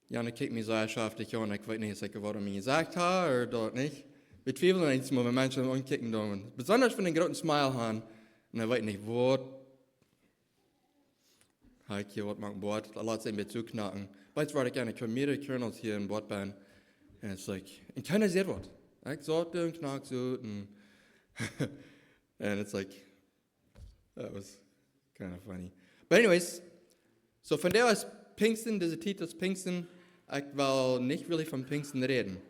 Janne kijkt me sehr schaftig an, ich weiß nicht sicher, was er mir gesagt hat oder dort nicht. Wir zweifeln eins mal, wenn Menschen ankicken dürfen. Besonders wenn die einen großen Smile haben und er weiß nicht, was. Ich hier was machen Bord, da lässt sich ein bisschen zuknacken. Weißt du, was ich gerne, ich kann mehrere Kernels hier im Bord bin. Und es ist like, und keiner sieht was. Ich sagte und knack so und and it's like, that was kind of funny. But anyways, so von der aus Pfingsten, diese Titel Pfingsten, ich will nicht wirklich von Pfingsten reden.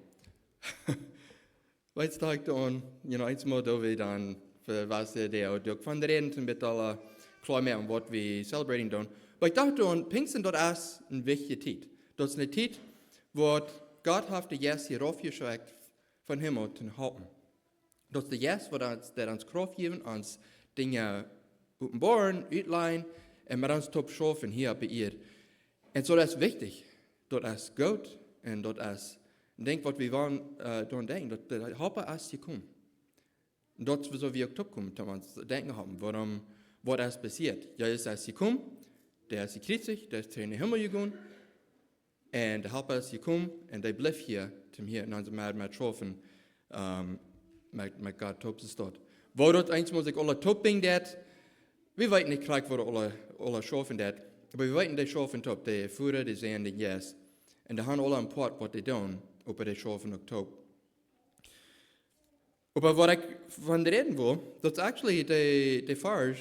Weißt du, ich dann, einmal da wir dann, für was der auch durch von reden, mit aller klar mehr um was wir celebrating tun. Aber ich dachte dann, Pfingsten dort ist ein wichtiger Titel. Das ist eine Titel, wo Gott hat die Jesus hier aufgeschickt von Himmel zu halten. Das ist der Jesus, der uns Kraft geben, uns Dinge offenbaren, ausleihen, und mit uns top schaffen hier bei ihr. Und so das ist wichtig. Das ist gut und das ist, denk, was wir wollen, daran denken, das Hauptsache ist gekommen. Und das ist so, wie wir top kommen, wenn wir uns denken haben, warum, was ist passiert. Ja, ist gekommen, der ist gekriegt, der ist in den Himmel gegangen, und der Hauptsache ist gekommen, und der bleibt hier, zum hier in unserem Mal schaffen, mit Gott top ist dort. Wo dort einmal sich alle top bin, wir wissen nicht gleich, wo alle schaffen das. Aber wir wissen, die schaffen top, die Führer, die sehen, die yes. Und die haben alle einen Part, was die tun, ob die schaffen auch top. Aber was ich von reden will, das ist actually die Farge,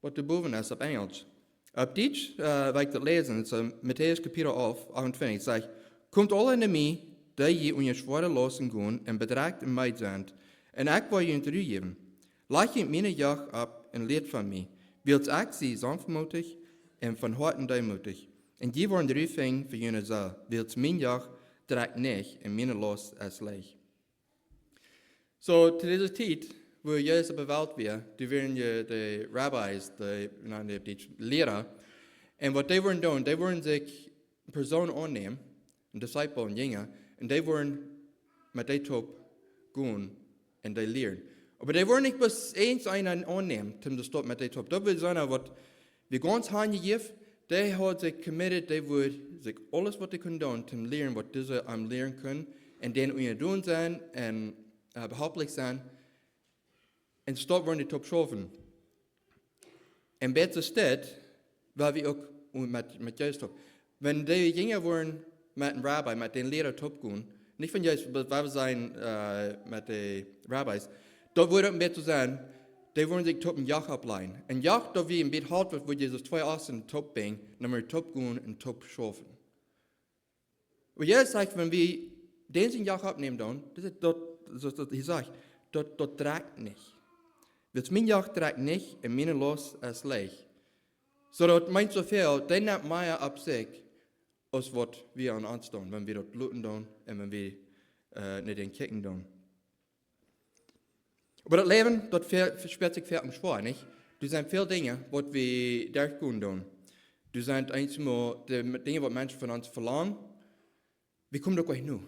was du boven ist auf Englisch. Auf Deutsch, weil ich das lesen, es ist Matthäus Kapitel 11, 28, sagt, kommt alle in mir, die je und ihr Schwere losen gehen und betragt in mij sind, und ich will ihnen zurückgeben. Leg je meine Joch ab und lehrt von mir. Wilt ich sie sanftmutig und von Herzen demutig. Und die wollen rufen für jene Saal. Wilt mein Joch trägt nicht und meine Last ist leicht. So, zu dieser Zeit, wo Jesus bewählt wird, die werden ja die Rabbis, die Lehrer, und was die wollen tun, die wollen sich Personen annehmen, Disciple und Jünger, und die wollen mit dem Top gehen und die lehren. Aber die wollen nicht bis eins einen annehmen, um das Top mit dem Top. Das will sein, was wir ganz hingegeben, die hat sich committed, die will sich alles, was die können tun, zum lehren, was diese lehren können, und dann ihnen tun sein, und behauptlich sein, und dort wollen die Top schaffen. Und besser steht, weil wir auch mit Jesus Top. Wenn die Jünger wollen mit dem Rabbi, mit den Lehrer top gehen, nicht von Jesus, aber wir sein mit den Rabbis, dort würde es besser sein, die wollen sich top ein Joch ableihen. Ein Joch, da wir ein bisschen halt wird, wo Jesus zwei Außen top bringen, dann wir top gehen und top schaffen. Und Jesus sagt, wenn wir den Joch abnehmen, dann, das ist dort, ich sage, dort trägt nicht. Wird mein Joch trägt nicht und meine Last ist leicht. So, das meint so viel, der nimmt mehr ab sich, als was wir an uns tun, wenn wir dort bluten tun und wenn wir nicht den Kicken tun. Aber das Leben, das spielt sich viel schwer, nicht? Du sind viele Dinge, was wir durchgehen tun. Du sind einmal die Dinge, was Menschen von uns verlangen. Wir kommen da gleich nur.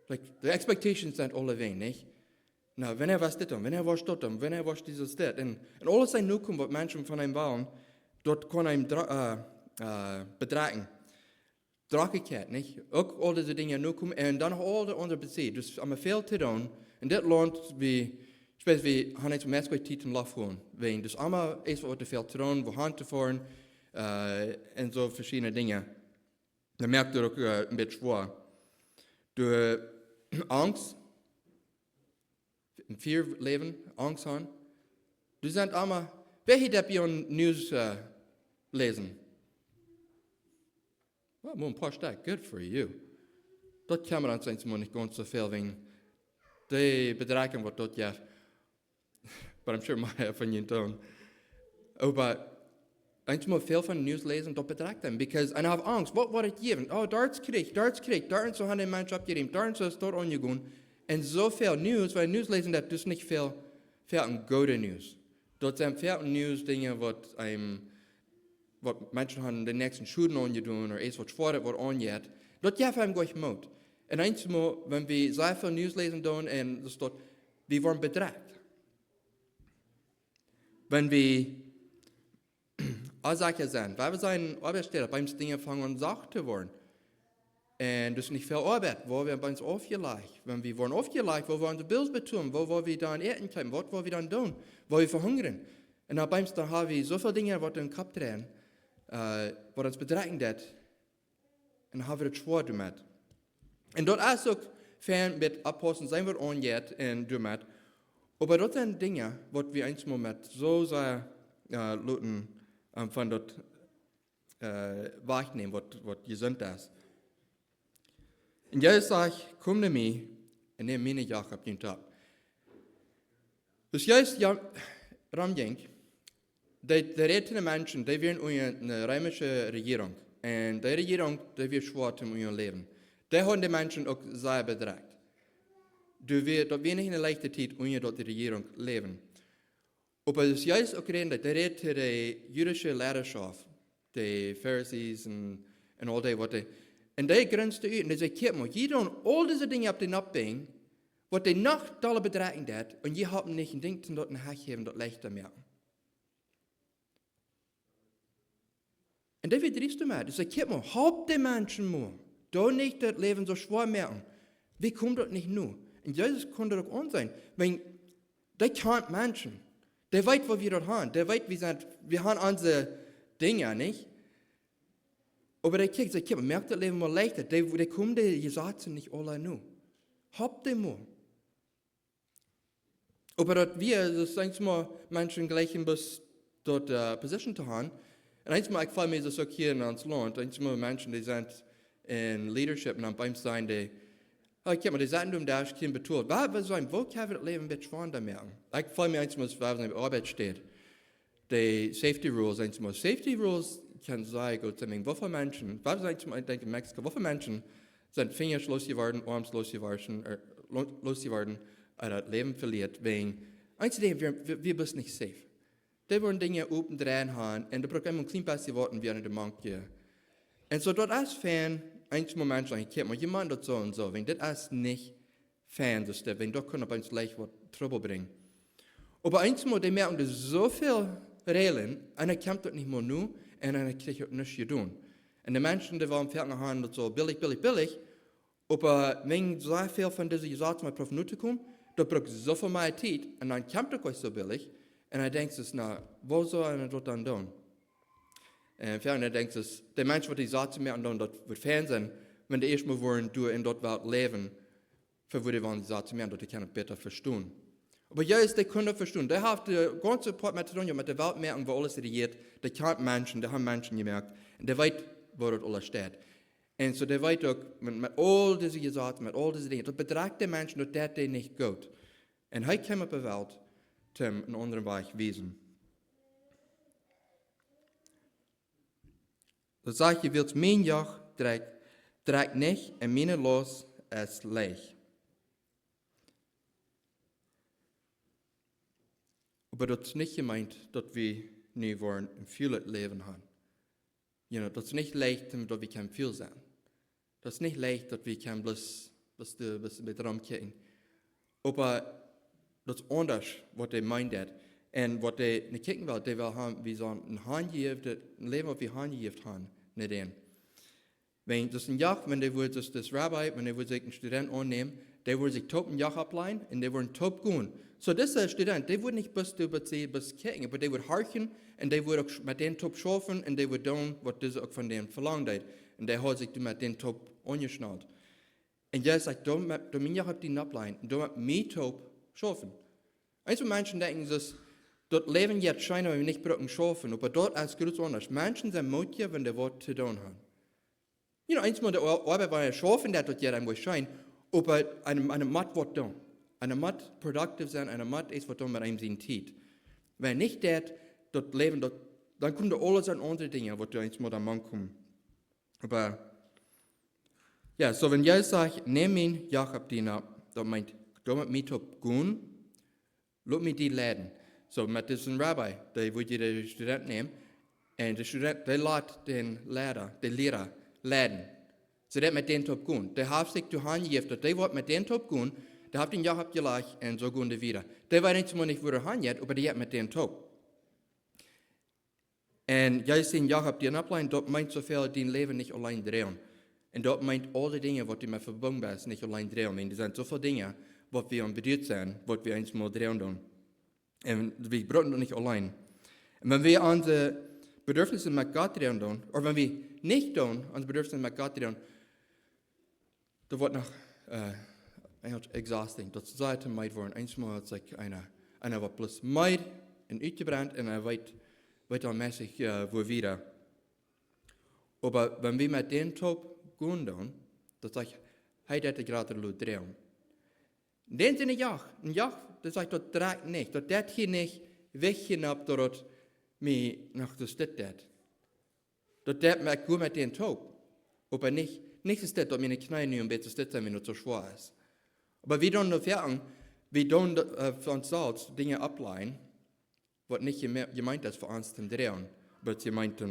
Like, die Expectations sind alle wenig, nicht? Na, wenn was das tun, wenn was dort tun, wenn was dieses das. Und alles sein nur kommt, was Menschen von einem wollen, dort kann einem betragen. Drachigkeit, nicht? Auch all diese Dinge nur kommen und dann all die anderen bezieht. Dus am veel te doen. Und das lohnt wie, speziell wie, han het meest goed tijd in laf gewoon. Wegen, dus allemaal is wat te veel te doen, wo hand te fahren, und so verschiedene Dinge. Da merkt ihr auch ein bisschen schwer. Durch Angst, in vier Leben, Angst haben. Du sind allemaal, welche habt ihr News lesen? Well, ein paar Stück, good for you. Dort kann man dann nicht ganz so viel, wegen die Bedreigung, was dort ja, but I'm sure mehr von ihnen tun. Aber einmal viel von News lesen, dort bedreigt them, because I have Angst, was wird es geben? Oh, dort ist so haben die Menschen abgegeben, dort ist dort angegangen. Und so viel News, weil News lesen, das ist nicht viel gute News. Dort sind viel News, Dinge, was Menschen haben den nächsten Schulden angetan oder was fordert, was angeht. Dort ja einem gleich Mut. Und einmal, wenn wir sehr viel News lesen tun, und das dort, wir werden bedrängt. Wenn wir Aussagen sind, weil wir sein Arbeitsstelle beim Dinge fangen an Sachen zu wollen, En dus niet veel arbeid, waar we bij ons afgelegd. Wenn we worden afgelegd, waar we onze bills betalen, waar we dan eten kunnen, wat we dan doen, waar we verhungeren. En dan bij ons dan hebben we zoveel dingen wat in de kop draaien, wat ons bedreigen dat. En dan hebben we het zwaar met. En dat is ook fijn met apostelen zijn we onjet en doen met. Maar dat zijn dingen wat we eenmaal met zo zeer laten van dat wegnemen, wat gezond is. En jij zegt, kom naar mij en neem mijn jacht op je top. Dus juist, Ramjink, de rettende mensen, die werden een Römische regering. En die regering, die wird schwer in hun leven. Die hebben de mensen ook zeer bedreigd. Dat wir nicht in der leichten Zeit ohne dort die Regierung leben. Aber es ist juist ook reden dat de jüdische Leidenschaft, de Pharisees en al die wat die, en die grenzen uit en die zeggen, kijk maar, je doet al deze dingen op de opbrengen, wat die nog alle bedreigen dat, en je hebt niet een ding dat een hak hebben dat leichter merken. En dat wird driest met. Dus kijk maar, hab die mensen maar, doe niet dat leven zo schwer merken. Wie komt dat niet nu? En Jezus kon dat ook aan zijn. Want die kent mensen. Die weet, wat wir dort haben. Die weet, wir haben unsere Dinge, nicht? Aber die kijkt, sie merkt das Leben mal leichter. Die kommen die Gesetze nicht alle nu. Habt die mal. Aber dass wir, das einmal Menschen gleich bis dort Position zu haben. Und einmal, ich fall mir das auch hier in uns Land, einmal Menschen, die sind in Leadership und beim sein, die kijk maar, die zaten doen daar geen betoeld. Waar zijn, wo kan we het leven een beetje van merken? Ik voel me eens maar waar we op arbeid staan. De safety rules, eens maar. Safety rules kan zijn, goed zijn. Hoeveel mensen, waar zijn eens maar, ik denk in Mexico, hoeveel mensen zijn vingers losgeworden, arms losgeworden, uit het leven verliert, wegen, eens we best niet safe. Die worden dingen open draaien gaan, en dat braucht een klein beetje worden während de maand. En zo dat is fijn, eens moment sagen, kijk maar, je mag dat zo en zo, want dit is niet fijn, dus want dat kan op ons leicht wat trouble brengen. Maar eens maar, die merken dus zoveel regelen, en dan komt dat niet meer nu, en dan krijg je het niet doen. En de mensen die waren verder gaan, dat zo billig, maar wenn zoveel van deze zaken met prof nu te komen, dat braucht zoveel meer tijd, en dan komt het ook zo billig, en dan denkt ze, nou, wat zou je dat dan doen? En verder denkt ze, de mensen wat die zaten meer doen, dat wordt fijn zijn, wenn die eerst maar worden door in dat wereld leven, voor die die zaten meer, dat die kunnen beter verstaan. Maar juist, die kunnen verstaan. Die hebben de ganze part met te doen, met de wereld merken, waar alles regiert, die kent mensen, die hebben mensen gemerkt, en die weet, waar het alles staat. En zo, die weet ook, met al deze zaken, met al deze dingen, dat bedreigt de mensen, dat die niet goed. En hij kwam op de wereld, om een andere weg wezen. Dan zeg je, wilt mijn jacht trekt niet en mijn los is leeg. Maar dat is niet gemeend dat we nu voor een veel leven hebben. Dat is niet leicht dat we kan veel zijn. Dat is niet leicht dat we kan plus bij de ram kijken. Maar dat is anders wat hij meint. En wat hij niet kijken wil, die wil hebben, wie zo'n een leven wat we handgeeft hebben, niet één. Want dus een jaar, wanneer wordt dus das rabbi, wanneer wordt zich een student aannemen, die wordt zich top een jaar opleiden en die worden top gaan. So deze student, die wordt niet best kijken, maar die wordt harken en die wordt ook met den top schaffen en die wordt doen wat deze ook van den verlangt. En die houdt zich met den top aangesnauwd. En jij zegt, door mijn jaar op die opleiden, door met mij top schaffen. Einige mensen denken dus, dat leven jetzt schijnen we niet brauchen schaffen, maar dat is goed anders. Mensen zijn moeite, wanneer die wat te doen hebben. Einmal der Arbeit war ja schaffen, dat je dan moet zijn, maar een mat wat doen. Een mat productief zijn, een mat is wat doen met hem zijn tijd. Wenn niet dat leven, dan kunnen er alles aan andere dingen, wat er einmal dan man komt. Maar, ja, so wenn jij zegt, neem mijn jacht op die op, dat meint, doe met mij op gaan, laat mij die leiden. So, met deze rabbi, die wil je de student nemen, en de student, die laat de leraar, leiden. Zodat met den top gaan. Die heeft zich te handgeeft, dat die wordt met den top gaan, die heeft een jaar opgelegd en zo gaan die weer. Die weet niet zo niet waar handgeeft, maar die heeft met den top. En jij ziet een jaar op die opleiding, dat meint zoveel die leven niet alleen draaien. En dat meint alle dingen wat du met verbunden bist, nicht allein drehen. En er zijn zoveel dingen wat we aan bedoeld zijn, wat we eens moet drehen doen. En we brauchen dat nicht allein. En wenn wir unsere Bedürfnisse mit Gott drehen doen, oder wenn wir nicht tun, unsere Bedürfnisse mit Gott drehen, dann wird noch eigenlijk exhausting. Dat zou te meid worden. Eensmaal het like einer wat plus meid en uitgebrannt en weet dan mäßig wo wieder. Aber wenn wir mit den Top gehen dann, das sagt, hey, das gerade lo drehen. Den sind ein Jahr, das sagt, das dreht nicht, das hier nicht weghinab, dort mir nach der Stadt das. Das mit gut mit den Top. Aber nicht ist das, dass mir nicht knallen und bitte Stadt sein, wenn es so schwer ist. Aber wir tun nur fertig, wir tun für uns selbst Dinge ableiten, was nicht gemeint ist für uns zu drehen, aber gemeint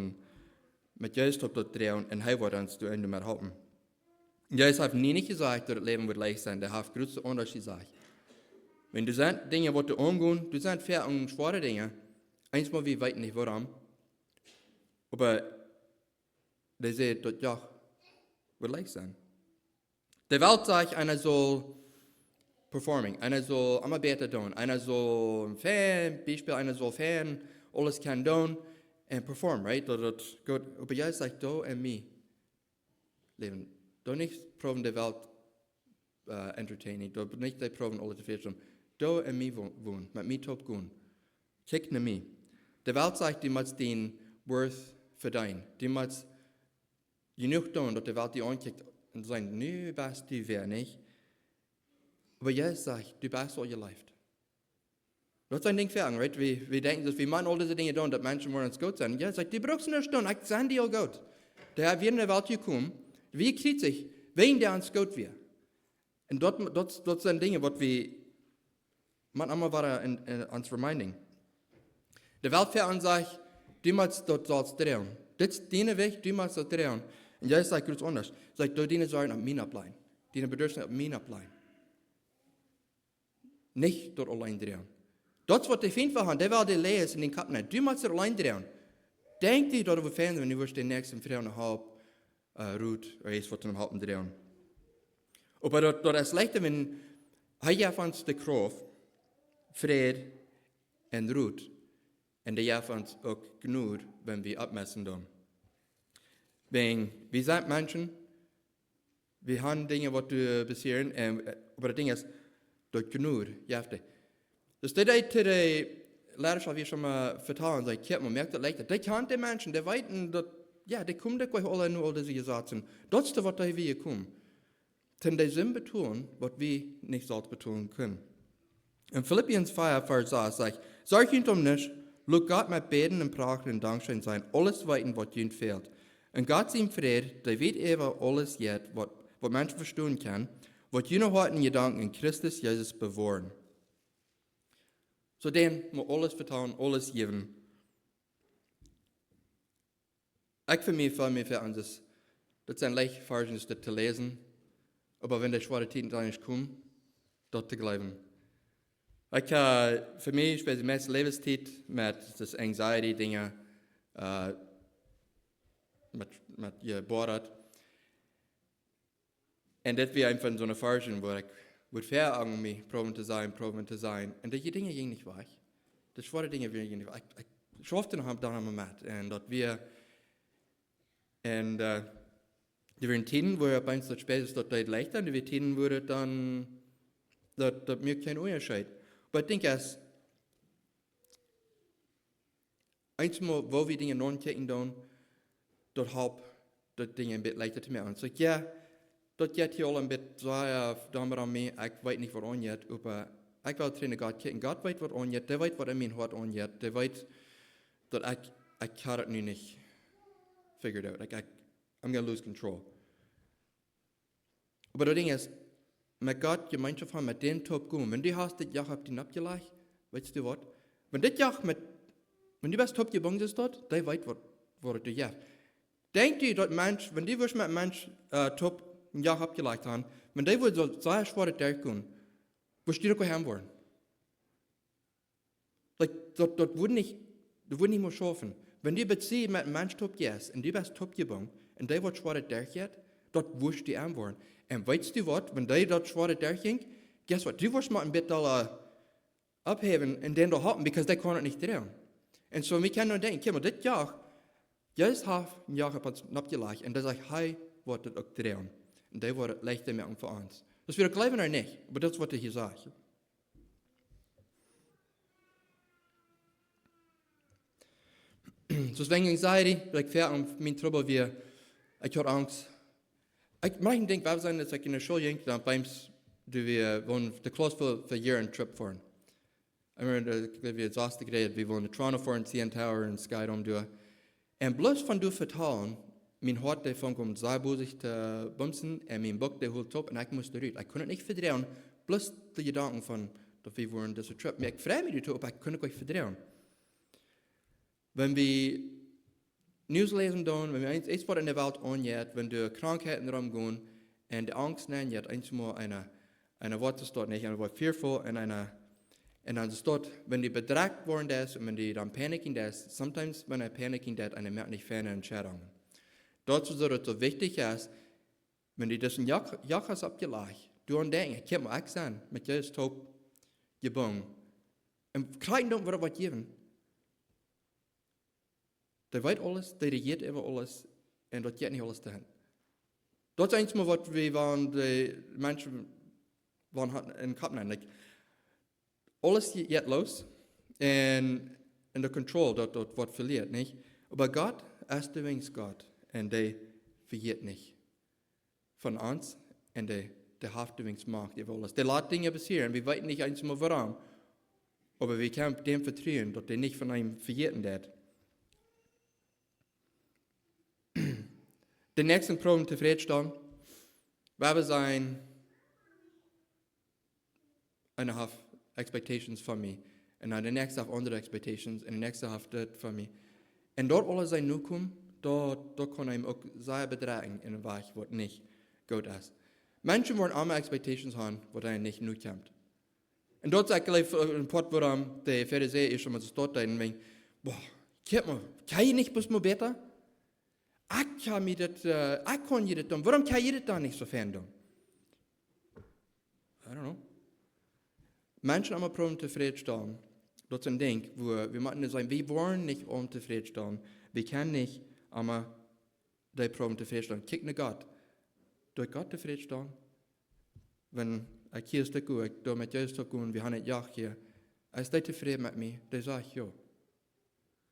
mit Jesus zu drehen und er wird uns zu Ende mehr halten. Jesus hat nie nicht gesagt, dass das Leben wird leicht sein, der hat größte Unterschied gesagt. Wenn du sind Dinge, die du umgehen, du sind fertig und schwere Dinge, einmal wir weit nicht warum, aber der sagt, dass ja, wird leicht sein. Der Welt sagt, einer soll performing, einer soll immer besser tun, einer soll Fan, Beispiel, einer soll Fan, alles kann tun und perform, right? Das gut. Aber Jesus sagt, du und mir leben. Du nicht proben der Welt entertaining, du nicht die proben alle zu finden. Du und mir wohnen, mit mir top gehen. Kick nach mir. Der Welt sagt, du musst den Worth verdienen. Du musst genug tun, dass die Welt die ankickt und sagt, nö, bist du wer nicht. Aber Jesus sagt, du bist all your life. Das ist ein Ding für uns, right? Wir denken, dass wir machen all diese Dinge tun, dass Menschen wollen uns gut sein. Jesus sagt, du brauchst nicht tun, ich sende dir gut. Der hat wir in der Welt gekommen, wie kriegt sich, wen der uns gut wird. Und dort sind Dinge, was wir manchmal war uns reminding. Die Welt für uns sagt, du musst dort drehen. Das ist dein Weg, du musst dort drehen. Und Jesus sagt, ganz anders. Er sagt, du deine Sorgen auf mich ableihen. Deine Bedürfnisse auf mich ableihen. Nicht dort allein drehen. Das, was die Feind haben, der will die lesen in den Kappen. Du musst dort allein drehen. Denk dir, dass du fährst, wenn du den nächsten 3,5 Route oder ist, was du halten drehen. Aber dort ist leichter, wenn er uns die Kraft, Friede und Ruhe. Und der gibt uns auch genug, wenn wir abmessen tun. Wenn wir sind Menschen, wir haben Dinge, die passieren, aber das Ding ist, durch genug, ja. Das steht zu der Lehrerschaft, wie ich schon mal vertrauen, sagt, man merkt das leichter. Die kann die Menschen, die weiten, die kommen nicht alle nur all diese Gesetze. Das ist, was wir kommen. Denn die sind betonen, was wir nicht selbst betonen können. In Philippians 5, Vers 6 sagt, sorgt euch nicht, lasst Gott mit Beten und Prachten und Dankschein sein, alles weiten, was ihnen fehlt. Und Gott sein Friede, der wird eben alles jetzt, was Menschen verstehen können, was jene harten Gedanken in Christus Jesus bewahren. So den muss alles vertrauen, alles geben. Ich für mich für uns, das sind leicht Versen, das zu lesen, aber wenn die schwere Zeiten nicht kommen, dort zu bleiben. Für mich spielt die meiste Lebenszeit mit das Anxiety-Dinge, mit ihr Bordet. Und das wäre einfach so eine Phase, wo ich mit fair an mich proben zu sein. Und die Dinge gingen nicht weg. Die schwere Dinge gingen nicht weg. Ich schaffte noch dann mit. Und dort wir, und die waren Tiden, wo er bei uns dort später dort leichter, und die Tiden, wo er dann, dort mir kein Unterschied. Aber ich denke, einmal, wo wir Dinge non kicken tun, dort hab, dort Dinge ein bisschen leichter zu machen. So, ja, dort geht hier alle ein bisschen so, da haben wir ich weiß nicht, was angeht, aber ich will trainen Gott kicken. Gott weiß, was angeht, der weiß, was in mein Hart angeht, der weiß, dass ich kann das nicht figured out. I'm going to lose control. Aber das Ding ist, mit Gott Gemeinschaft haben, mit dem Top gehen. Wenn du hast das Jahr auf den abgelegt, weißt du was? Wenn du bist Top gebunden ist dort, der weiß, was du hast. Denk dir, dass Mensch, wenn du mit einem Mensch Top ein Jahr abgelegt haben, wenn die wohl so sehr schwer durchgehen, wirst du doch heim wollen. Das würde nicht mehr schaffen. Wenn du Beziehung mit einem Menschen top gehst und du bist top gebunden und der wird schwer durchgeht, dort wirst die arm worden. Und weißt du was, wenn die dort schwere durchging, guess what, du wirst mal ein bisschen abheben und den da haben, because die können nicht drehen. Und so, wir können nur denken, guck mal, das Jahr, jetzt habe ich ein Jahr abgelegt, und da sage ich, hey, wird das auch drehen. Und die wird leichter merken für uns. Das wir glauben oder nicht, aber das ist, was ich hier sage. So wenn anxiety, like fair om min trouble weer, ik had angst. Ik mag denk we zijn dat ik in de school ging, dan bijms doen we woon de klas voor jaar een trip voor. Ik remember dat we het laatste gereden, we woonden Toronto voor een CN Tower en Skydome doen. En bloos van du vertalen, mijn hart de vond om zeibozig te bumsen en mijn bok de hield op en ik moest eruit. Ik kon het niet verdrehen, bloos de gedanken van dat we waren deze trip. Maar ik vrij me ertoe op, ik kon het niet verdrehen. Wenn wir News lesen, wenn wir eins in der Welt anjet, wenn die Krankheiten rumgehen und die Angst nennen, jetzt einmal eine Wort ist dort nicht, eine Wort fearful und dann ist dort, wenn die bedrängt worden ist und wenn die dann paniken ist, sometimes wenn er paniken ist, eine merkt nicht ferne Entscheidungen. Dort ist es so wichtig, ist, wenn die das in Jachas abgelegt, du an denken, ich kann mir auch sagen, mit Jesus Top gebunden. Und kriegen don't wir was geben. Der weet alles, der regiert über alles und dat geht nicht alles dahin. Dat is eins wat we waren, die Menschen waren in Kaplan. Like, alles geht los und in der Kontrolle dort wird verliert, nicht? Aber Gott ist übrigens Gott und der verliert nicht von uns und der hat übrigens Macht über alles. Der lässt Dinge passieren, wir wissen nicht einmal warum, aber wir können dem vertrauen, dass der nicht von einem verlieren wird. Der nächste Problem zufriedenstellen, wir sein, eine have expectations von mir, und der nächste have andere expectations, und der nächste have das von mir. Und dort alles sein nu kommen, dort kann einem auch sehr betragen, in einem Weg, was nicht gut ist. Menschen wollen immer expectations haben, was einem nicht nu kommt. Und dort sagt gleich ein Port, wo der Pharisäer ist, schon mal so dort da, und denkt, boah, kann ich nicht bis mal besser? Ich kann je das tun. Warum kann ich das dann nicht so fern tun? I don't know. Menschen haben ein Problem zufriedenstellen. Das ist ein Ding, wo wir müssen sagen, wir wollen nicht unzufriedenstellen. Wir können nicht einmal das Problem zufriedenstellen. Kick nach Gott. Durch Gott zufriedenstellen. Wenn ich hier ist, ich da mit Jesus zu gehen, wir haben ein Jahr hier. Ist der zufrieden mit mir? Der sagt, ja.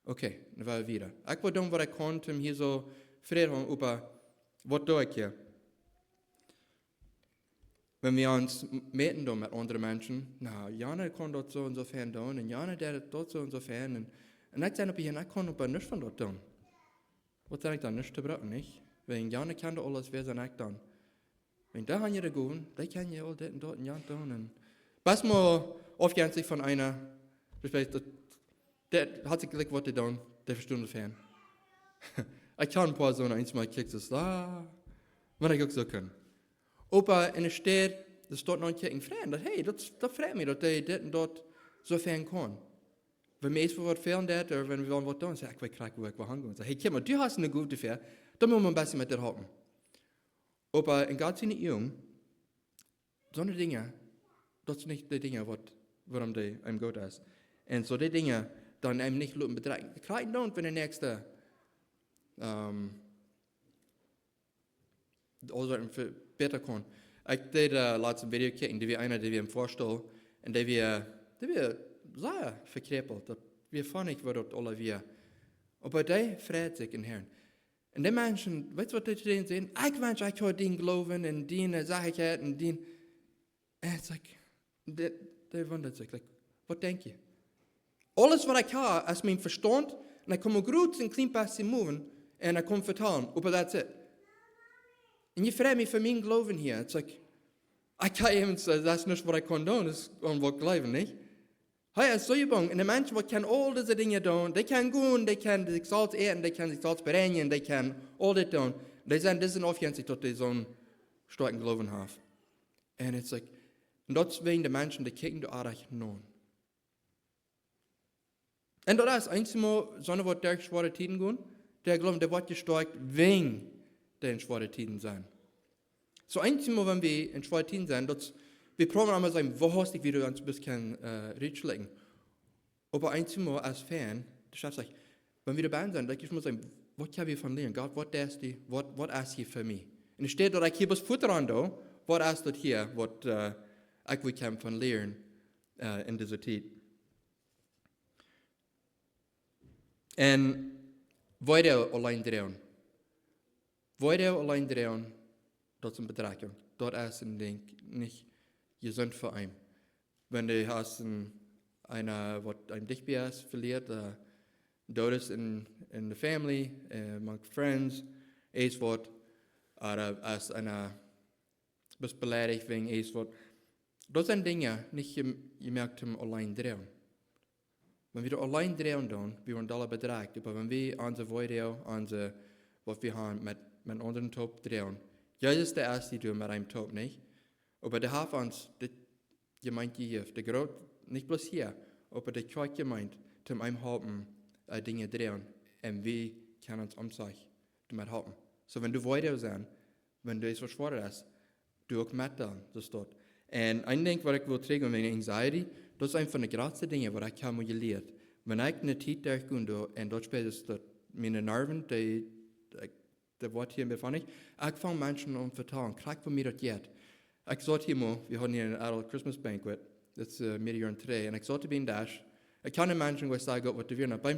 Okay, dann war wieder. Ich will tun, was ich konnte, hier so Frieden über, was tue ich hier? Wenn wir uns meten mit anderen Menschen, na, Jana kann dort so und so fern tun, und Jana der dort so und so fern, und ich sage, ich kann aber nichts von dort tun. Was sage ich dann? Nichts zu brauchen, nicht? Wenn Jana kann doch alles, wer soll ich dann? Wenn da haben die gehen, da kann ja all das und dort und Jana tun. Was mal aufgehend sich von einer, der hat sich gleich was getan, der versteht das fern. Ich kann ein paar so einmal kicken, das wenn ich auch so kann. Aber in der Stadt, das dort noch ein Kicken fremd, hey, das freut mich, dass die das und dort so fern kann. Wenn wir jetzt was fern hat, oder wenn wir wollen was tun, sag ich, ich will hingehen. Sag, hey, guck mal, du hast eine gute Fähre, da müssen wir ein bisschen mit dir halten. Aber in Gott sind nicht jung, so eine Dinge, das sind nicht die Dinge, warum die einem gut ist. Und so die Dinge, dann einem nicht Leuten bedrängen. Kriegen don't, wenn der Nächste also besser kann. Ich habe letztes Video gekriegt, die wir im Vorstell, und die wir sehr verkrepelt, dass wir fanden nicht, was alle wir. Aber die freut sich in Herrn. Und die Menschen, weißt du, was die denen sehen? Ich wünsche, ich kann den glauben, und den sage ich, und den. Und es ist die wundert sich, was denke ich? Alles, was ich habe, ist mein Verstand, und ich komme gut ein klein bisschen moven, und ich komme vertalen, aber that's it. Und ich freue mich für meinen Glauben hier. Es ist ich kann eben sagen, das ist nicht, was ich kann tun, das ist was Glauben, nicht? Hey, es ist so jung, und die Menschen, die können all diese Dinge tun, die können gehen, die können sich Salz essen, die können sich Salz bereinigen, die können all das tun. Die sind aufgehend, dass die so einen starken Glauben haben. Und es ist und deswegen die Menschen, die kicken die Arach nun. Und das ist einmal, so eine, was durch schwere Tiden gehen, der glaubt, der wird gestärkt, wegen den schweren Tiden sein. So einmal, wenn wir in 2010 sind, dass wir probieren einmal sagen, wo hast du wieder uns ein bisschen reinschlagen. Aber einmal als Fan, das heißt, wenn wir dabei sind, dann ich muss sagen, was kann wir von lernen? Gott, was ist hier für mich? Und es steht dort, ich hier was Futter an da, was ist dort hier, was ich kann von lernen in dieser Zeit. Und weiter allein drehen. Weiter allein drehen, dat is een bedreiging. Dat is een ding niet gezond voor hem. Wenn du hast einer, was ein Dichtbier ist, verliert, dood is in the family, among friends, is wat, oder als einer bist beleidigt wegen is wat. Dat zijn dingen niet je merkt hem allein drehen. Wenn wir allein drehen dann, wir werden alle bedreigt. Aber wenn wir unsere Video, was wir haben, mit unseren Top drehen, ja, das ist der erste, die mit einem Top nicht. Aber der hat uns, die meint die Hilfe, der Grot, nicht bloß hier, aber der Kirche gemeint, zum einem haben, Dinge drehen, und wir können uns sich damit haben. So, wenn du weiter sein, wenn du es verschworen hast, du auch mit dann, das dort. Und ein Ding, was ich will tragen, meine Anxiety, das ist einfach eine große Dinge, was ich habe gelernt. Wenn ich eine Zeit durchgehe, und dort später ist das meine Nerven, die Wort hier befand ich fange Menschen an zu vertrauen, krieg von mir das jetzt. Ich sagte hier mal, wir hatten hier ein Adult Christmas Banquet, das ist Mitte 3, und ich sagte bei das, ich kann nicht Menschen, was sagen, was wir noch beim,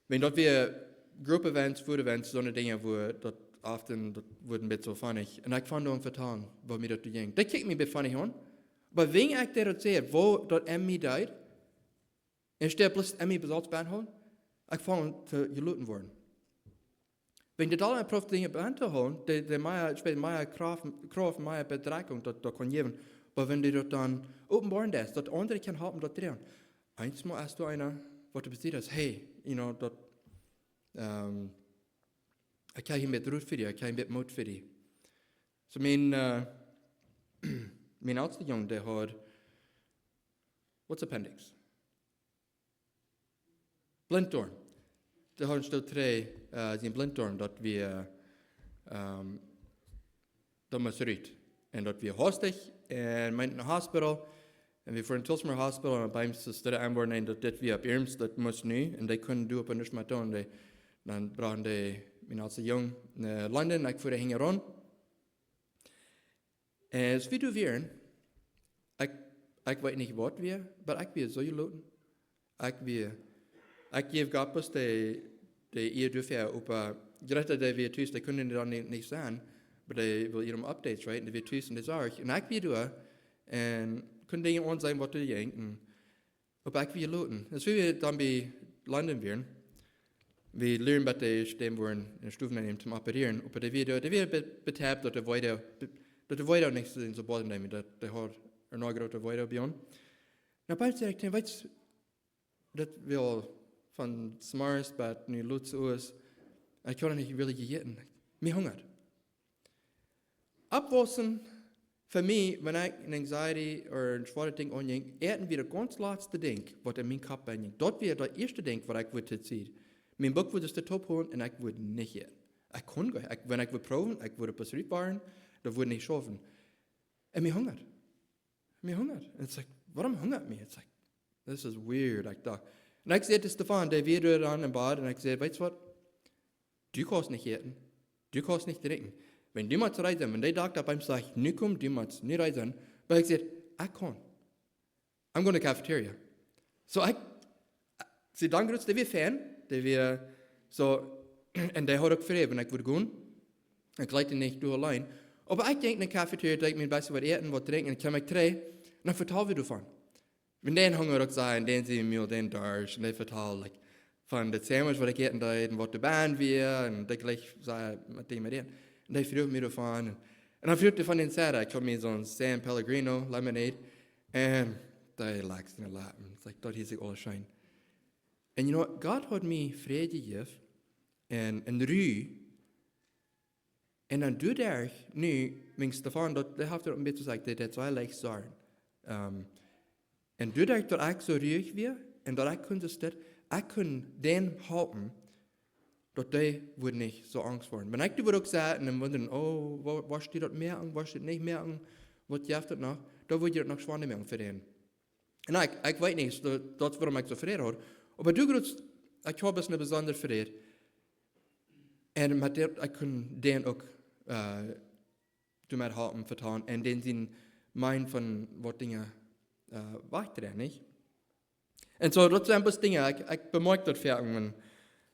wenn dort wir Group Events, Food Events, so eine Dinge, wo dort often, das wurden ein bisschen funnig, und ich fand an vertrauen, wo mir das ging. Das kickt mich ein bisschen funnig an. Aber wenn ich das sehe, wo dort mich deit, und steht bloß mich besatzt behandeln, ich fange zu geluten worden. Wenn die da Prof Dinge behandeln, der meine Kraft, meine Bedeutung, das kann geben. Aber wenn die dort dann offenbaren das, dort andere kann haben, dort drin. Einmal hast du einer, was du besiehst, hey, dort, ich kann hier mit Ruhe für dich, ich kann mit Mut für dich. So mein oudste jongen, der hat, what's appendix? Blinddarm. Der hat stel 3, zijn blinddarm, dat we, dat was eruit. En dat we hostig, en mijn in hospital, en we voor een Tulsmer hospital, en bij hem ze steden aanborden, en dat we op Irms, dat moest nu, en die kunnen doen op een niks meer doen. Dan brachten die, mijn oudste jong, naar Londen, ik voor de hingen rond. En als we doen weer, ik weet niet wat weer, maar ik weer zo geloten. Ik geef Gottes de ihr dürft ja op, gerade der wir tust, die können dann nicht sein, aber die will ihrem Updates, right? Und wir tust in der Sache. Und ich will da, und können die uns sagen, was du denken. Aber ich will loten. Das will wir dann bei London werden. Wir lernen, was die stehen wollen, in der Stufen nehmen zum Operieren. Aber die wird betappt, dass die weiter nicht so bald nehmen, dass die hat noch gerade weiter bei uns. Na, bald sagt ich, weißt du, das will von Smars bis nu Lutz aus, ich kann nicht wirklich gegeten. Mir hungert. Abwaschen, für mich, wenn ich eine Anxiety oder ein schwaches Ding anjeng, erten wir das ganz letzte Ding, was in meinem Kopf anjeng. Dort wäre das erste Ding, was ich würde ziehen. Mein Buch würde es der Top holen und ich würde nicht essen. Ich kann gar nicht. Wenn ich würde proben, ich würde etwas rüberfahren, das würde nicht schaffen. Und mir hungert. Und ich sage, warum hungert mich? Ich sage, this is weird. Ich dachte, und ich sagte Stefan, der wieder dann im Bad, und ich sagte, weißt du was? Du kannst nicht essen, du kannst nicht trinken. Wenn du mal zu reisen, wenn der Doktor beim sagt, nu komm, du musst nicht reisen, weil ich sagte, ich kann. I'm going to the cafeteria. So sie danken uns, der wir Fan, der wir, so, und der hat auch frei, wenn ich würde gehen, ich leite nicht du allein. Aber ich denke in der Cafeteria, denke mir, weißt du, was essen, was trinken, und kann ich drei, und dann vertraue wir davon. Wenn den Hunger auch sein, den sie mir den Darsch, und der vertalt, like, von der Sandwich, was ich essen da, und was der Band wir, und der gleich sei mit dem. Und der führt mir davon. Und dann führt er von den Seite, ich habe mir so ein San Pellegrino Lemonade, und der lag in der Lappen. Es ist like, dort hieß ich alles schein. Und Gott hat mir Friede gegeben, und Ruhe, und dann du der, nu, mein Stefan, der hat ein bisschen gesagt, der zwei leicht sagen. Und du denkst, dass ich so ruhig wäre, und dass ich könnte den halten, dat die wordt niet zo angst worden. Wenn ich die ook zeggen en wunderen, oh, was steht dat merken, was steht nicht merken, wat jeft dat nog, dan word je dat nog zwaar merken voor den. En ik weet niet, dat is waarom ik zo vrede had. Maar du grut, ik heb een bijzonder vrede. En met dat, ik kon den ook, met harten vertaan. En den zijn mijn van wat dingen, wachten, niet? En zo, dat zijn best dingen, ik bemerk dat vaak,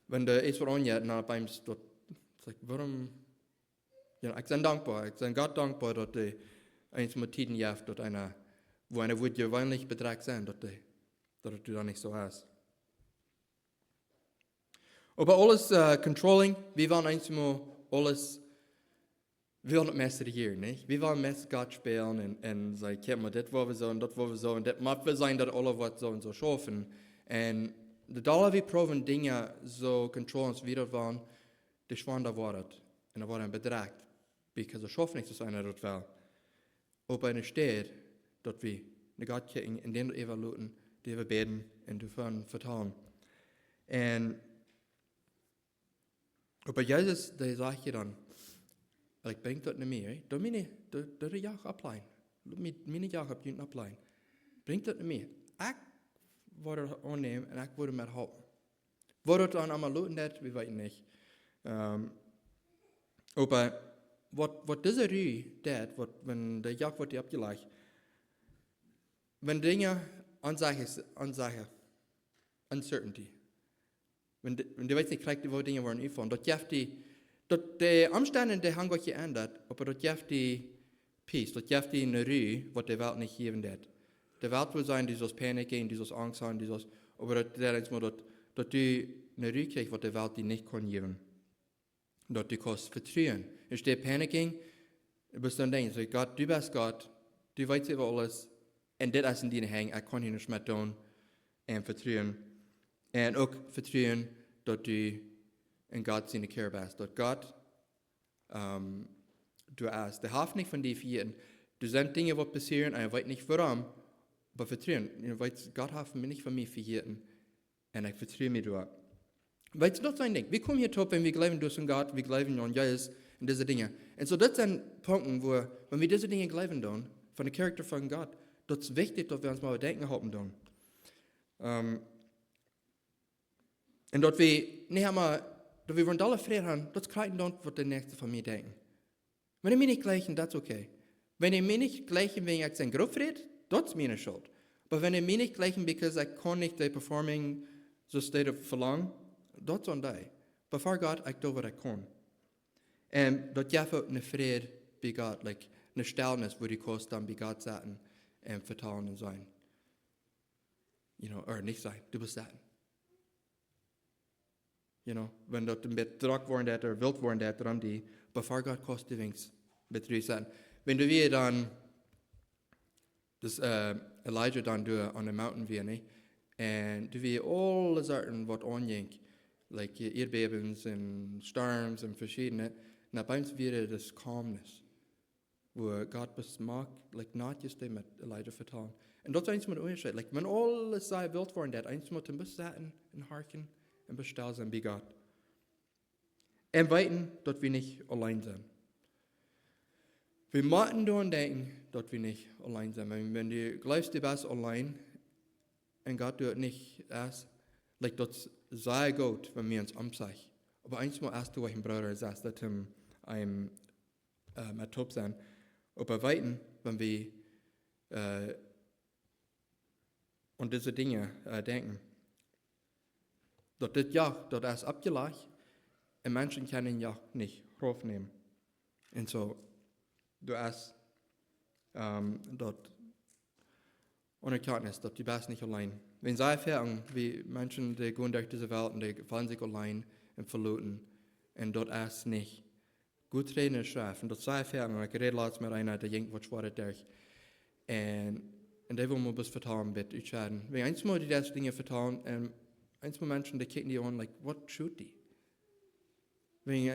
wenn de iets verandert, nou, bij mij, dat, waarom, ja, ik ben dankbaar, ik ben God dankbaar dat de eens met tijden heeft, dat wo eine wird gewöhnlich betragt sein, dass du da nicht so hast. Aber alles controlling, wir wollen einmal alles, wir wollen nicht mehr hier, nicht? Wir wollen mehr Gott spielen und sagen, kennt man, das wollen wir so und das wollen wir so und das macht wir sein, dass alle was so und so schaffen. Und da wir proben Dinge so controllen, wie das waren, die schwan da war das. Und da war ein betragt, because er schafft nicht zu sein, das will. Aber eine Stadt, dat we naar God kijken en dan evalueren, die we beden en ervan vertalen. En op Jezus, die zeg je dan, ik breng dat niet meer, dan moet je de jacht opleiden. Mijn jacht op je opleiden. Breng dat niet meer. Ik word het aannemen en ik word het met helpen. Wat het dan allemaal lopen dat, we weten niet. Maar wat deze ruw deed, wenn de jacht wordt opgelegd, wenn Dinge Ansache, Uncertainty, wenn du weißt nicht, kriegt wo Dinge worden ifan, dat die Umstände, die haben sich geändert, aber dat jeft die Peace, dat jeft die Ruhe, was die Welt nicht geben wird. Die Welt will sein, die Panik gehen, die Angst haben, aber dat ist mal, dat du eine Ruhe kriegst, was die Welt die nicht kann geben. Dat du kannst vertrauen. Es steht Panik gehen, du bist dann denken, so Gott, du bist Gott, du weißt über alles, en dit is in die hang, ik kan hier niet meer doen en vertrouwen. En ook vertrouwen dat du in God zijn keer bent. Dat God du is. De helft niet van die vieren. Er zijn dingen wat passeren en je weet niet waarom. Maar vertrouwen. Je weet, God heeft me niet van mij vergeten. En ik vertrouw me door. Weet je, dat zijn dingen. We komen hier top en we geloven dus in God, we geloven aan Jezus en deze dingen. En zo dat zijn punten waar, wanneer we deze dingen geloven doen, van de karakter van God, dat is wichtig dat we ons maar denken houden doen. En dat we niet helemaal, dat we rond alle vrede hebben, dat krijgen dan wat de nächste van mij denken. Wanneer we niet gleichen, dat is oké. Wanneer we niet gleichen, wegen ik zijn groot vrede, dat is mijn schuld. Maar wanneer we niet gleichen, because ik kan niet de performing zo steeds verlangen, dat is aan die. Maar voor God, ik doe wat ik kan. En dat geeft ook een vrede bij God, like een stilnis, waar die kost dan bij God zitten. En vertalen en zijn. Niet zijn, du bist zijn. Wenn dat een beetje druk worden dat, of wild worden dat, dan die, bevor God kost die wings, betrui zijn. Wenn du weer dan, dus Elijah dan doet aan de mountain weer, nee, en du weer alle soorten wat aanjenkt, like aardbevings en storms en verschillende, dan bij ons weer dus calmness. Wo God besmaakt, like naadjes die met Elijah vertalen. En dat is eens met onderscheid. Like, wenn alles sei wild worden, dat eens moet hem bezetten en harken en bestel zijn bij God. En weten dat we niet alleen zijn. We moeten doen denken dat we niet alleen zijn. Wenn du glaubst, du bist allein en God doet niet als, like dat sei goed, wenn wir uns umzeigen. Aber eins mal erst du, ein Bruder sagst, dass ihm mit top sein. Aber weiten, wenn wir an diese Dinge denken, dass das ja, das ist abgelegt, und Menschen können ja nicht aufnehmen. Und so, du hast dort Unerkenntnis, dass du bist nicht allein. Wenn sie erfahren, wie Menschen, die gehen durch diese Welt und die fallen sich allein und verloren, und dort ist nicht gut reden und schreiben. Dat zei verder, ik reed laatst met einer, der jengt wat schwaar durch. En die wil me best vertalen met uitscheiden. Wenn einmal die das Dinge vertalen, en einmal Menschen, die kijken die an, like, what should die? Wenn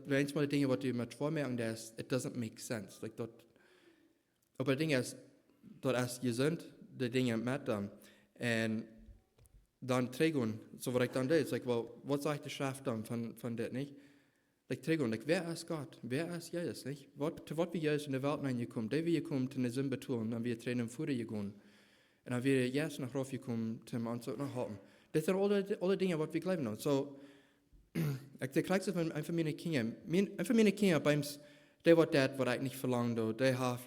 einmal die Dinge, wat die met vormerken, it doesn't make sense. Like dat. Aber das Ding ist, dat is gezond, die Dinge met dan. En dann trägen, so was ich dann das, like, well, was sagt die Schrift dann von das, nicht? Like, trägen, like, wer ist Gott? Wer ist Jesus, nicht? Zu was wir Jesus in der Welt reingekommen, der wir gekommen zu einer Sünde tun, dann wir Tränen vor dir gegangen. Und dann wir jetzt nach rauf gekommen, zum Anzug nach Halten. Das sind alle Dinge, was wir glauben haben. So, ich krieg's einfach meine Kinder, beim, der was das, was ich nicht verlange, der hat,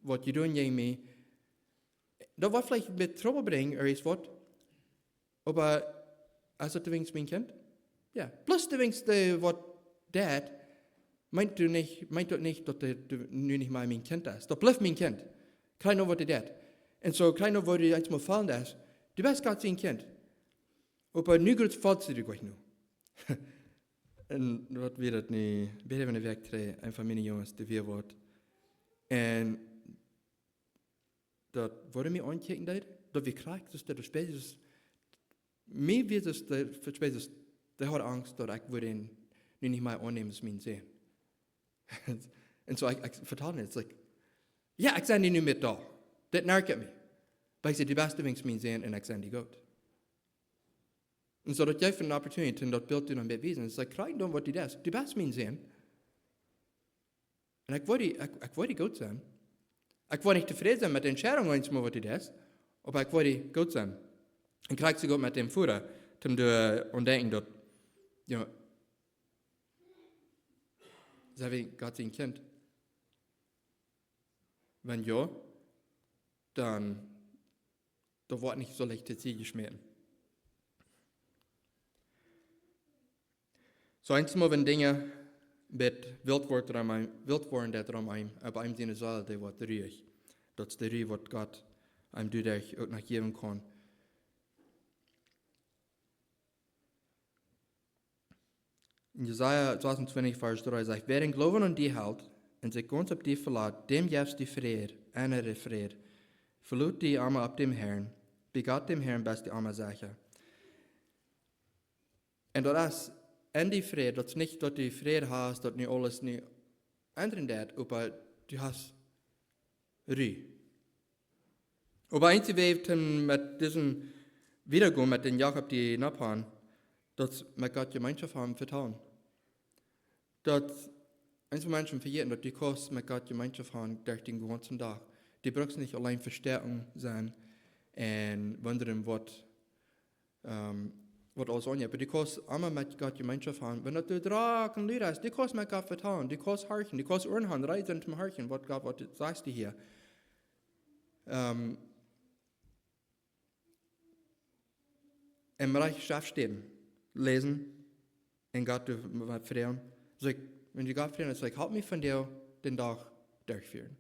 was die tun gegen mich, das wird vielleicht mit Trouble bringen, oder ist was, aber, also du wenigstens mein Kind? Ja. Plus du wenigstens, was das, meint du nicht, dass du nu nicht mal mein Kind ist. Das bleibt mein Kind. Keiner was das. Und so, keiner was dir einmal fallen ist, du bist Gott sein Kind. Aber nu geht es falsch dir gleich nur. Und was wir das nicht, wir haben eine Werk einfach meine Jungs, die wir wird. Und dat wurde mir ankijken dat we krijgen, dus dat de spelers, mij weet dus de spelers, die had angst dat ik nu niet meer aannemen als mijn zin. En zo ik vertelde het, like, ja, ik zijn die nu met daar, dat nerkt me. Maar ik zei, de beste wings mijn zin en ik zijn die goed. En zo dat jij van een opportunity en dat beeld doen aan bewezen, is like, krijg dan wat die is, de beste mijn zin. En ik wil die goed zijn. Ik wil niet tevreden zijn met de entscheidung einmal, wat dit is, maar ik wil goed zijn. En krijg ze goed met dem voeren, om te ontdekken dat, ja, zijn we God zijn kind? Wenn ja, dan wordt niet zo licht het Ziel geschmeten. So einmal, wenn Dinge met wild worden dat er mij, op een zijn zal, dat wordt ruhig. Dat is de ruhe wat God hem duidelijk ook nog geven kan. In Jesaja 22, vers 3 zegt, wer in geloven aan die houdt en zich ganz op die verlaat, dem juist die vrede en de vrede. Verloot die arme op dem Herrn, begat dem Herrn best die arme zeggen. En dat is en die vrede, dat is niet dat die vrede hast, dat nu alles nu anderen dat, maar du hast Ruhe. Aber eins webt mit diesem Wiedergehen, mit den Jakob, die Naphan, dass wir Gott Gemeinschaft haben, vertrauen. Dass einzelne Menschen vergessen, dass die Kost mit Gott Gemeinschaft haben durch den ganzen Tag. Die brauchen nicht allein Verstärkung sein und wundern, was alles angeht. Aber die Kost einmal mit Gott Gemeinschaft haben. Wenn du Drachen Lieder hast, die Kost mit Gott vertrauen, die Kost horchen, die Kost Ohren haben, reisen zum Horchen, was Gott, was sagst du hier? Im Bereich Schriftstellen lesen und Gott vertrauen. So, wenn die Gott vertrauen, ist like, halt mich von dir den Tag durchführen.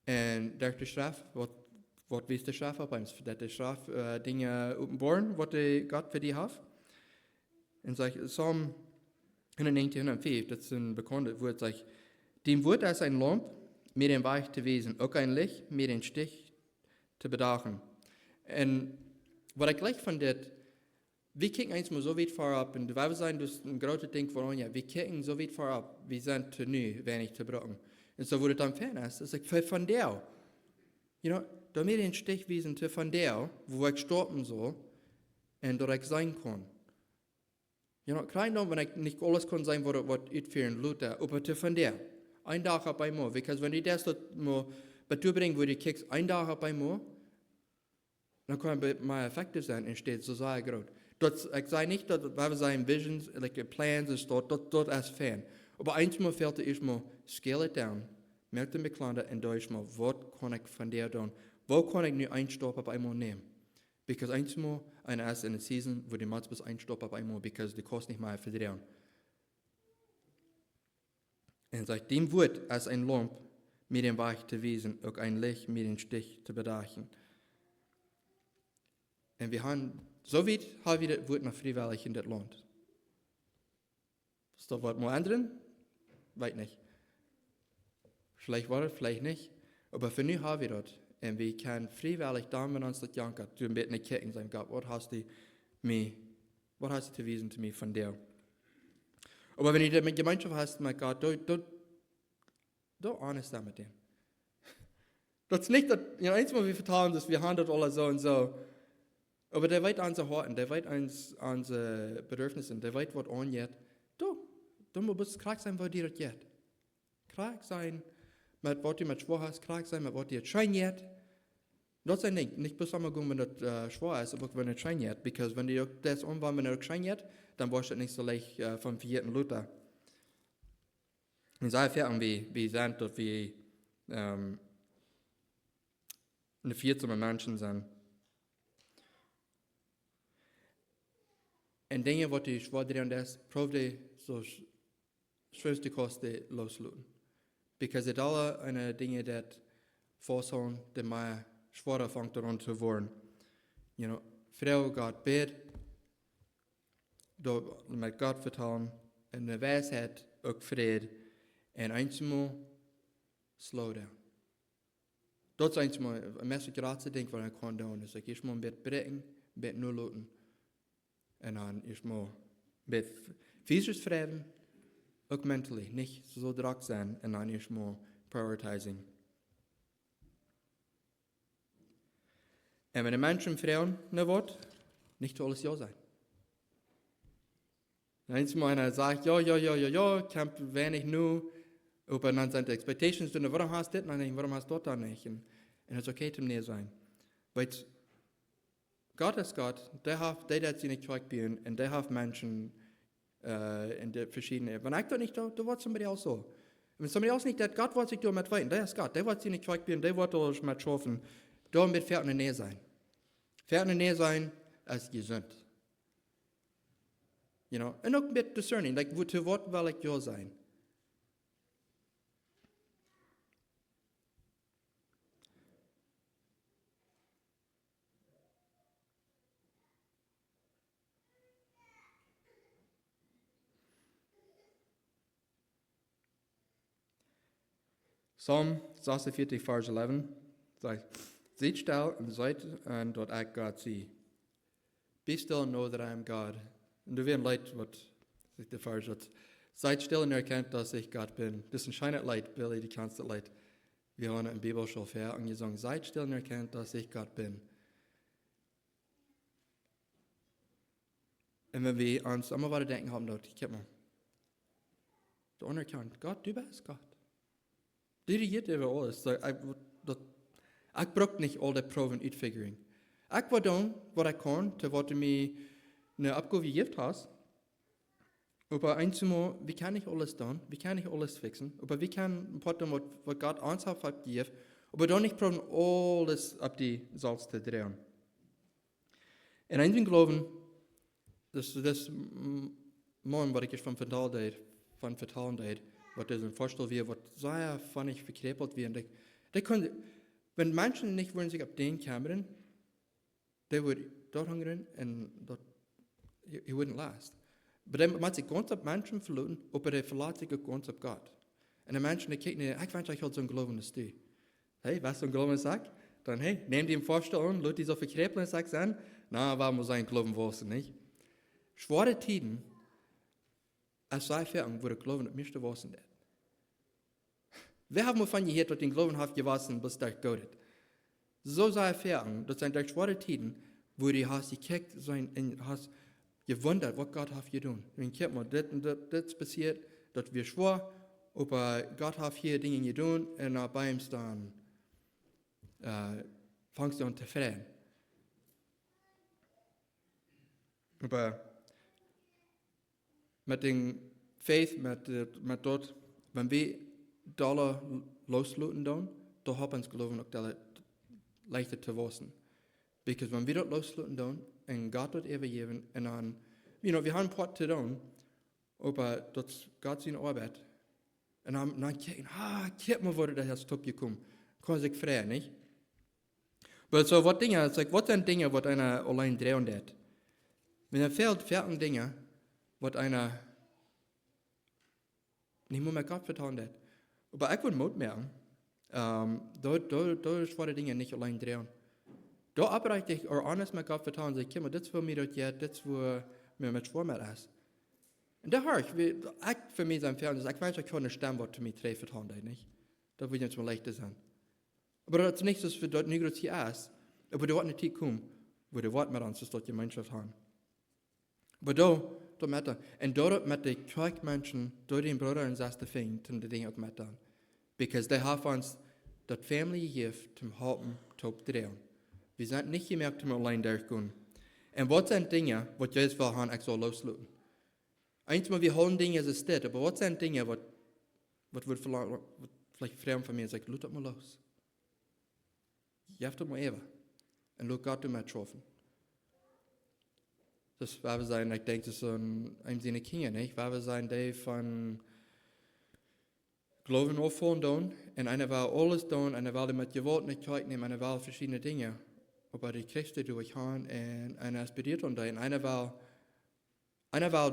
Und durch die Schrift, was wisst die Schrift ab uns? Dass die Schrift Dinge offenbaren, was Gott für dich hat. Und so, Psalm 119, 105, das ist ein bekanntes Wort, sagt, dem Wort ist ein Lamp, mit dem Weich zu wesen, auch ein Licht, mit dem Stich zu bedachen. Und was ich gleich von das, wir kicken eins mal so weit vorab, und wir sein, das ist ein großes Ding von uns, wir kicken so weit vorab, wir sind zu neu, wenn ich zu brauchen. Und so, wo das dann fern ist, ist like, von der, da mir den Stich wiesen zu von der, wo ich stoppen soll, und da ich sein kann. Klein dann, wenn ich nicht alles kann sein, was utführen, Luther, aber zu von der. Ein Tag auf einmal, weil wenn ich das mal dazu bringe, wo du kickst, ein Tag auf einmal, dann kann es mehr effektiv sein, entsteht so sehr groß. Ich sage nicht, dass wir sein Visions, like Plans ist dort ist fan. Aber einmal fällt es mal, scale it down, merkt mich kleiner und da ist mal, was kann ich von dir tun? Wo kann ich nur einen Stopp auf einmal nehmen? Because einmal, eine ist in der Season, wo die Mats bis einen Stopp auf einmal, because die kostet nicht mehr verdrehen. Und sagt, dem Wort als ein Lamp mit dem Weich zu wesen, auch ein Licht mit dem Stich zu bedachen. Und wir haben, so weit haben wir das Wort noch freiwillig in das Land. Ist da was mal anderen? Weiß nicht. Vielleicht war es, vielleicht nicht. Aber für nun haben wir das. Und wir können freiwillig dann, wenn uns das jankert, du ein bisschen nicht kicken, sagen, Gott, was hast du zu wiesen zu mir von dir? Aber wenn du mit Gemeinschaft hast, mein Gott, du ahnest da mit dem. Das ist nicht, dass, einmal wir vertrauen, dass wir haben das alle so und so. Aber der weet onze harten, der weet onze bedürfnissen, der weet wat onjet. Du musst krank sein, wat dir jet. Krank sein, mit wat dir mit schwach hast, krank sein, mit wat dir schein jet. Das ist nicht besonders gut, wenn das schwer ist, aber wenn es schein jet. Because wenn dir das umwandt, wenn es schein jet, dann warst du nicht so leicht vom vierten Luther. Und sei fertig, wie sind, dass wir eine vierzehn Menschen sind. En dingen wat die schwer drin ist, probeer so schwerste Kosten loslassen. Because het alle eine Dinge, die vorsollen, die mij schwerer fängt daran zu werden. You know, Frau Gott bet, mit Gott vertrauen, in der Weisheit auch Frieden, und einmal slow down. Dat is einmal een meeste grootste ding wat ik kan doen. Dus ik eerst maar een beetje breken, een beetje nulloten. En dan eerst maar een beetje fysisch vreden, ook mentally, niet zo druk zijn. En dan eerst maar prioritizing. En wenn een mens vreden ne wordt, niet alles ja zijn. Einmal einer sagt, ja, ich habe wenig nu, aber dann sind die Expectations drin, warum hast du das nicht, warum hast du das nicht? Und es ist okay, zum Nähe sein. Weil Gott ist Gott, der hat seine Charaktere und der hat Menschen in der verschiedenen. Wenn ich das nicht tue, dann wird somebody else so. Und wenn somebody else nicht tut, Gott wird sich da mit weiten, der ist Gott, der wird seine Charaktere, der wird alles mit schaffen. Da wird Pferd in der Nähe sein. Pferd in der Nähe sein, ist gesund. You know, und auch mit discerning, like, zu Wort will ich ja sein. Psalm 46, Vers 11 sagt, seid still und seid und dort ich Gott sie. Be still and know that I am God. Und du wirst leid, was der Vers sagt. Seid still und erkennt, dass ich Gott bin. Das entscheidet leid, Billy, die kannst du leid. Wir haben in der Bibelschule her und gesagt, seid still und erkennt, dass ich Gott bin. Und wenn wir uns immer weiter denken haben, dort, guck mal, du anerkannt, Gott, du bist Gott. Du regiert über alles. Ich brauche nicht all die Proben uitfiguring. Ich will tun, was ich kann, zu was du mir eine Abgabe gegeben hast. Aber einmal, wie kann ich alles tun? Wie kann ich alles fixen? Aber wie kann ich tun, was Gott uns hat gegeben? Aber dann nicht probieren, alles auf die Salz zu drehen. Und eins glauben, das Mann, was ich von vertalen habe, was das ein Vorstellung wie, was sehr funnig verkrepelt wird. Wenn Menschen nicht wollen sich auf den kümmern, die würden dort hungern und dort, he wouldn't last. Aber dann muss sich ganz auf Menschen verlassen, aber der verlässt sich auch ganz auf Gott. Und die Menschen, die kicken, ich wünsche, ich hätte so ein Glauben als du. Hey, was so ein Glauben sagt? Dann, hey, nehm die im Vorstellung, Leute, die so verkrepeln, sagt an, na, warum muss ein Glauben wissen, nicht? Schwere Tiden, als sei fertig, wo der Glauben das meiste wissen wird. Wir haben von gehört, dass den Glauben hat gewassen, bis der Gott. So sei fertig, das sind schwere Tiden, wo du hast gekickt, hast gewundert, was Gott hat getan. Und guck mal, das passiert, dass wir schwor, aber Gott hat hier Dinge getan, und bei ihm dann fängst du an zu freuen. Aber mit dem Faith, mit dort, wenn wir Dollar loslassen dann, da haben wir uns Glauben auch leichter zu wissen. Because wenn wir dort loslassen dann, und Gott dort übergeben, und dann, wir haben ein paar zu tun, aber das Gott seine Arbeit. Und dann kicken, guck mal, wo der Herr Stück gekommen, kann sich freuen, nicht? Aber so, was sind Dinge, was einer allein drehen wird? Wenn er fehlt, fertigen Dinge, was einer nicht mehr Gott vertrauen wird. Aber ich will Mut merken, da schwere Dinge nicht allein drehen. Da arbeite ich auch anders mit Gott vertrauen, sage, guck mal, das will mir dort jetzt, das will mir mit schwer mit ist. Und da höre ich für mich sein Fernsehen, ich weiß, ich kann nicht stemmen, was zu mir drei vertrauen, nicht? Da will ich mir leichter sein. Aber das ist nicht, dass wir dort nicht hier ist, aber da wird eine Zeit kommen, wo det Wort mit uns ist, dort Gemeinschaft haben. Aber da mit da. Und dort mit den Kirchmenschen, dort den Bruder und Schwester fängt, um die Dinge auch mit an. Because they have uns das Family gift zum Halten, top drehen. Wir sind nicht gemerkt, um allein durchgehen. Und was sind Dinge, was Jesus will haben, ich soll loslassen? Einmal, wir holen Dinge, es steht, aber was sind Dinge, was wird vielleicht fremd von mir, sagt, lass das mal los. Jeft das mal eben. Und lass Gott mal getroffen. Das war sein, ich denke, das ist so ein seiner Kinder, nicht? War sein, der von Glauben aufhören tun, und einer will alles tun, einer will mit Gewalt nicht nehmen, einer will verschiedene Dinge. Aber die Christen durchhauen, und einer aspiriert und einer will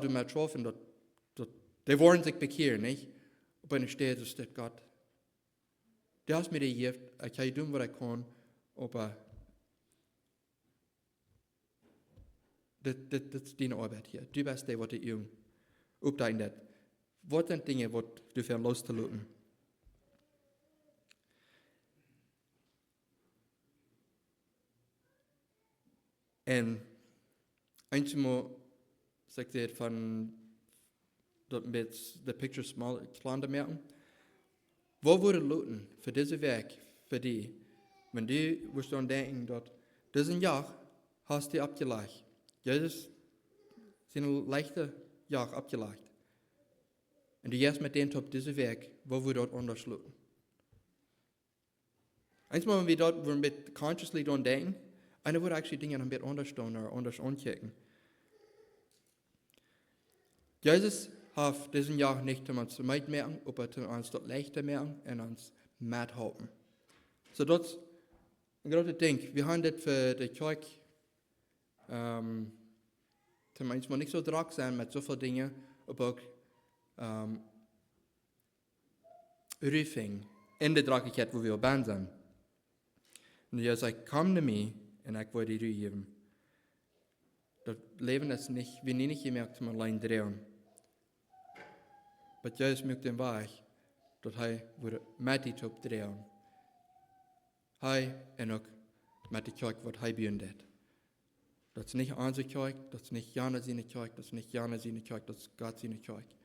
du mal getroffen, die wollen sich bekehren, nicht? Aber in der Stadt steht Gott. Du hast mir die Gift, ich kann tun, was ich kann, aber das ist deine Arbeit hier. Du bist der, was du aufdecken das. Was sind Dinge, die du für loszulassen? Und einmal sagt er von dort mit der Picture kleiner merken. Wo würde Luten für diese Werk, für die, wenn du wirst dann denken, dort, diesen Jahr hast du abgelegt. Jesus sind leichte Jahr abgelegt. Und du jetzt mit dem Top diese Werk, wo wir dort anders luten. Einmal, wenn wir dort mit consciously dran denken, einer würde actually Dinge ein bisschen anders tun oder anders anchecken. Jesus hat diesen Jahr nicht um uns zu merken, aber um uns dort leichter merken und uns mehr halten. So das ist ein großes Ding. Wir haben das für die Kirche, manchmal nicht so drauf sein mit so vielen Dingen, aber Rufing in der Dragigkeit, wo wir band sind. Und Jesus sagt, komm zu mir und ich will dir Ruhe geben. Das Leben ist nicht, wir nicht gemerkt, zum allein drehen. Aber Jesus möchte den Weg, dass er mit die Top drehen. Er und auch mit der Kirche, was er bündet. Das ist nicht unsere Kirche, das ist nicht Jana seine Kirche, das ist nicht Jana seine Kirche, das ist Gott seine Kirche.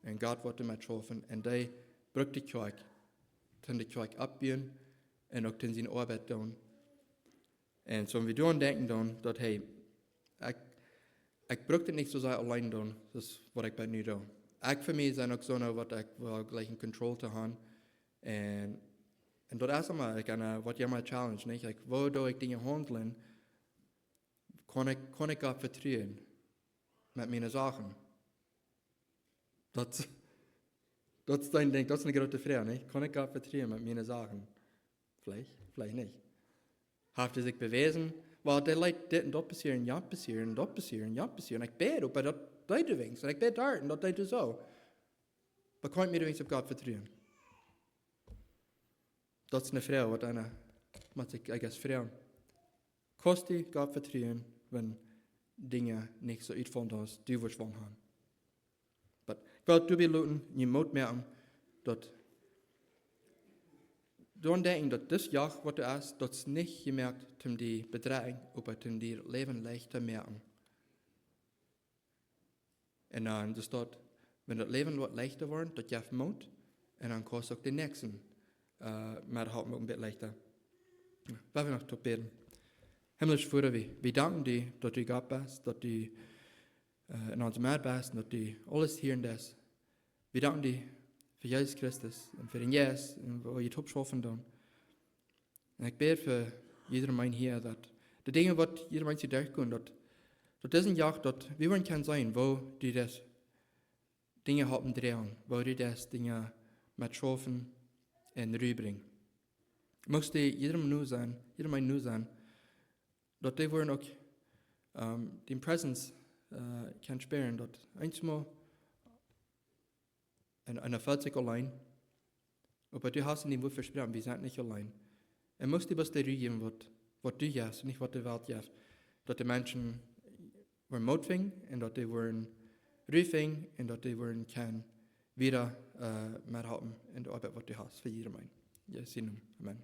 Und Gott wird damit schaffen, und der braucht die Kirche, dann die Kirche abbiegen und auch dann seine Arbeit tun. Und so, wenn wir daran denken, dann, dass, hey, ich brauche das nicht so sehr allein tun, das ist, was ich bei mir tue. Ich für mich sind auch so, was ich will, gleich in Kontrolle zu haben. Und das ist immer, was ja mal Challenge, nicht? Wo ich Dinge handeln, kann ich Gott vertrauen mit meinen Sachen. Das ist ein Ding, das ist eine große Frage, nicht? Kann ich Gott vertrauen mit meinen Sachen? Vielleicht nicht. Hat er sich bewiesen? Weil der Leute dort passieren, ja passieren, dort passieren, ja passieren. Ich bete, aber das tut wenigstens. Und ich bete dort, und das tut so. Aber kann ich mir wenigstens auf Gott vertrauen? Das ist eine Frage, was einer, was ich fragen. Kannst du Gott vertrauen, wenn Dinge nicht so uitvallen, als du willst wollen haben? Aber ich will du beluten, je moet merken, dass du denken, dass das Jahr, was du hast, das nicht gemerkt, um die Bedrohung, aber um die Leben leichter merken. Und dann ist dort, wenn das Leben leichter wird, das jaft Mut, und dann kannst du auch die Nächsten mit halten ein bisschen leichter. Wollen wir noch zu beten? Himmlisch Vater, wir danken dir, dass du Gott bist, dass du in uns Mann bist, dass du alles hier und das. Wir danken dir für Jesus Christus und für den Jesus, und wo ihr Topschaffen tun. Und ich bete für jeder Mann hier, dass die Dinge, was jeder Mann sich durchgehen, dass diesen Jahr, dass wir wollen kann sein, wo die das Dinge haben drehen, wo die das Dinge mit schaffen und rüberbringen. Möchte jeder Mann nur sein, dass die wollen auch den Präsenz kann spüren, dass einmal einer fällt sich allein, aber du hast ihm wohl versprochen, wir sind nicht allein. Er muss dir was dir geben, was du hast, nicht was die Welt hast. Dass die Menschen wollen Mut finden, und dass die wollen Ruhe finden, und dass die wollen kann wieder mithalten in der Arbeit, was du hast, für jedermann. Ja, Amen.